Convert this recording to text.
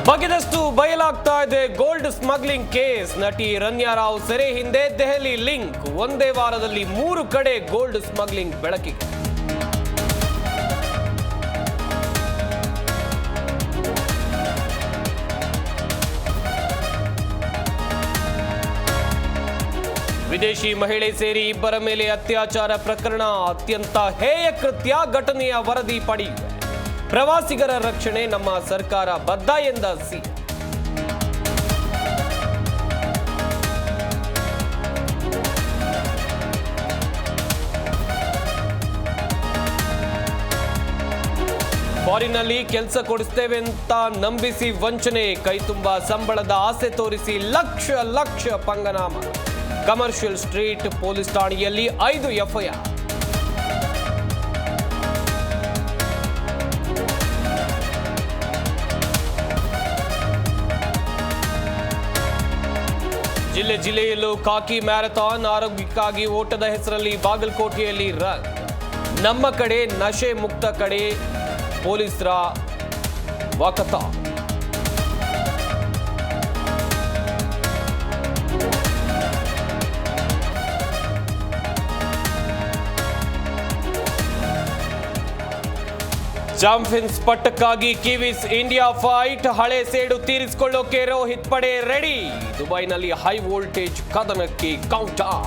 ಬಗೆದಷ್ಟು ಬಯಲಾಗ್ತಾ ಇದೆ gold smuggling case. ನಟಿ ರನ್ಯಾ ರಾವ್ ಸೆರೆ ಹಿಂದೆ ದೆಹಲಿ ಲಿಂಕ್. ಒಂದೇ ವಾರದಲ್ಲಿ 3 ಕಡೆ ಗೋಲ್ಡ್ ಸ್ಮಗ್ಲಿಂಗ್ ಬೆಳಕಿಗೆ. ವಿದೇಶಿ ಮಹಿಳೆ ಸೇರಿ ಇಬ್ಬರ ಮೇಲೆ ಅತ್ಯಾಚಾರ ಪ್ರಕರಣ. ಅತ್ಯಂತ ಹೇಯ ಕೃತ್ಯ ಘಟನೆಯ ವರದಿ ಪಡೆಯಿವೆ. ಪ್ರವಾಸಿಗರ ರಕ್ಷಣೆ ನಮ್ಮ ಸರ್ಕಾರ ಬದ್ಧ ಎಂದ ಸಿಎಂ. ಫಾರಿನ್ನಲ್ಲಿ ಕೆಲಸ ಕೊಡಿಸ್ತೇವೆ ಅಂತ ನಂಬಿಸಿ ವಂಚನೆ. ಕೈತುಂಬ ಸಂಬಳದ ಆಸೆ ತೋರಿಸಿ ಲಕ್ಷ ಲಕ್ಷ ಪಂಗನಾಮ. ಕಮರ್ಷಿಯಲ್ ಸ್ಟ್ರೀಟ್ ಪೊಲೀಸ್ ಠಾಣೆಯಲ್ಲಿ 5 ಎಫ್ಐಆರ್. ಜಿಲ್ಲೆಯಲ್ಲೂ ಖಾಕಿ ಮ್ಯಾರಥಾನ್. ಆರೋಗ್ಯಕ್ಕಾಗಿ ಓಟದ ಹೆಸರಲ್ಲಿ ಬಾಗಲಕೋಟೆಯಲ್ಲಿ ರನ್. ನಮ್ಮ ಕಡೆ ನಶೆ ಮುಕ್ತ ಕಡೆ ಪೊಲೀಸರ ವಾಕಥಾ. ಚಾಂಪಿಯನ್ಸ್ ಪಟ್ಟಕ್ಕಾಗಿ ಕಿವೀಸ್ ಇಂಡಿಯಾ ಫೈಟ್. ಹಳೆ ಸೇಡು ತೀರಿಸಿಕೊಳ್ಳೋಕೆ ರೋಹಿತ್ ಪಡೆ ರೆಡಿ. ದುಬೈನಲ್ಲಿ ಹೈ ವೋಲ್ಟೇಜ್ ಕದನಕ್ಕೆ ಕೌಂಟರ್.